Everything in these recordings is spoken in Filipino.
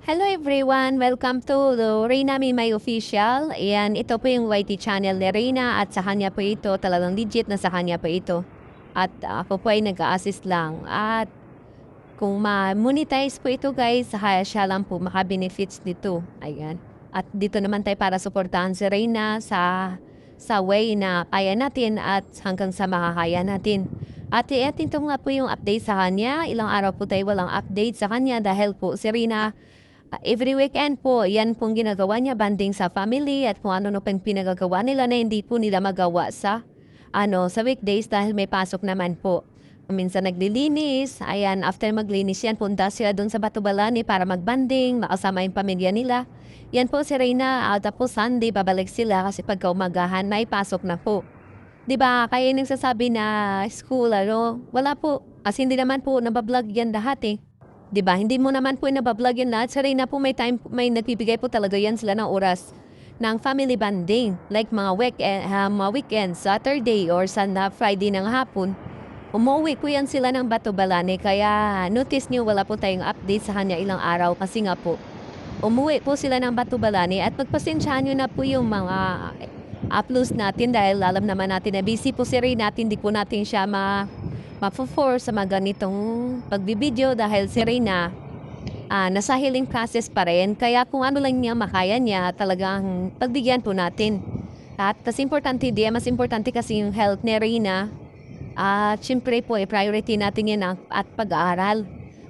Hello everyone! Welcome to the Reyna Mimay Official. Ayan, ito po yung YT channel ni Reyna at sa kanya po ito, talagang legit na sa kanya po ito. At ako po ay nag-a-assist lang. At kung ma-monetize po ito guys, siya lang po maka-benefits dito. Ayan. At dito naman tayo para suportahan si Reyna sa way na kaya natin at hanggang sa makakaya natin. At ito nga po yung update sa kanya. Ilang araw po tayo walang update sa kanya dahil po si Reyna every weekend po, yan pong ginagawa niya, banding sa family at kung ano pang pinagagawa nila na hindi po nila magawa sa weekdays dahil may pasok naman po. Minsan naglilinis, ayan, after maglinis yan, punta sila doon sa Batubalani para magbanding, makasama yung pamilya nila. Yan po si Reyna, tapos Sunday, babalik sila kasi pagka umagahan, may pasok na po. 'Di ba? Kaya yung nagsasabi na school, wala po. As hindi naman po nabablog yan lahat eh. 'Di ba? Hindi mo naman po nabablog yan lahat. Sa Reyna po may time, may nagbibigay po talaga yan sila ng oras ng family bonding. Like mga weekend, Saturday or Friday ng hapon. Umuwi po yan sila ng Batubalane. Kaya notice niyo wala po tayong update sa kanya ilang araw kasi nga po umuwi po sila ng Batubalane at magpasensyahan nyo na po yung mga uploads natin dahil alam naman natin na busy po si Reyna, hindi po natin siya ma-force sa mga ganitong pagbibideo dahil si Reyna nasa healing process pa rin. Kaya kung ano lang niya makaya niya, talagang pagbigyan po natin. At mas importante kasi yung health ni Reyna. At syempre po, priority natin yan at pag-aaral.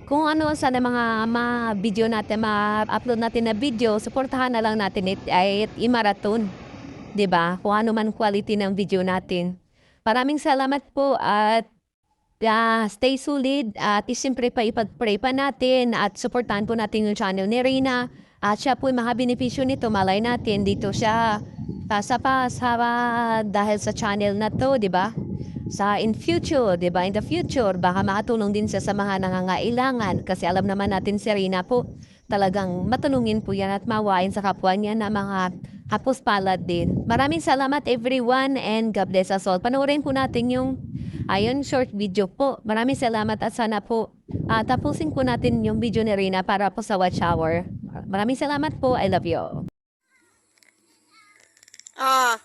Kung ano sana mga video natin, ma-upload natin na video, suportahan na lang natin ay i-marathon. 'Di ba? Kung ano man quality ng video natin. Maraming salamat po at stay solid at siyempre pa ipag-pray pa natin at suportahan po natin yung channel ni Reyna. At siya po yung mga benepisyo nito, malay natin dito siya dahil sa channel na to, 'di ba? In future, 'di ba? In the future, baka makatulong din siya sa mga nangangailangan kasi alam naman natin si Reyna po, talagang matulungin po yan at mawain sa kapwa niya na mga hapos palad din. Maraming salamat everyone and God bless us all. Panoorin po natin yung short video po. Maraming salamat at sana po tapusin po natin yung video ni Reyna para po sa watch hour. Maraming salamat po. I love you. Ah,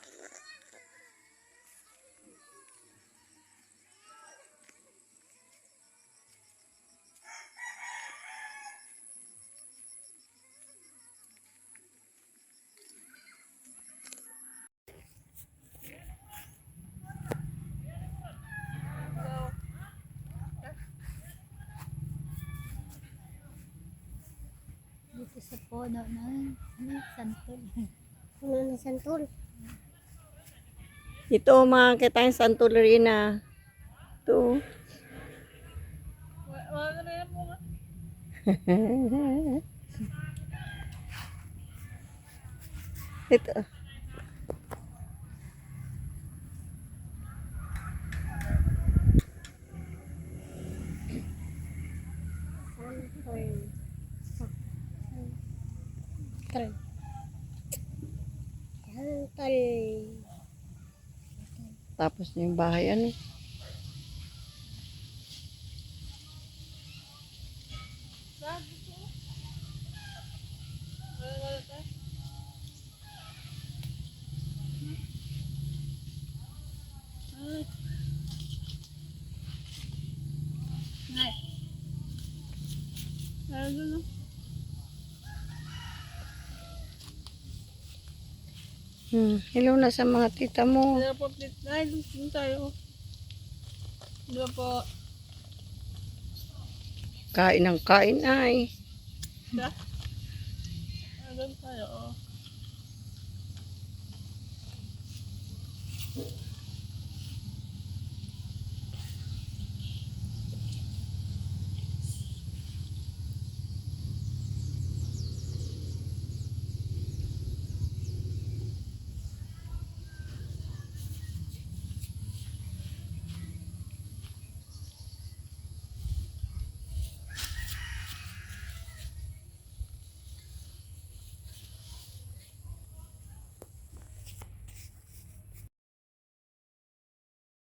Dito sa puno ng santol. Puno ng santol. ito mga kita yung Santolina. Ito. Ito. Santol. Santol. Tapos yung bahay ano. Hello na sa mga tita mo. Hello po, ay, dun tayo. Hello po. Kain ng kain ay. Da? Doon tayo, oh.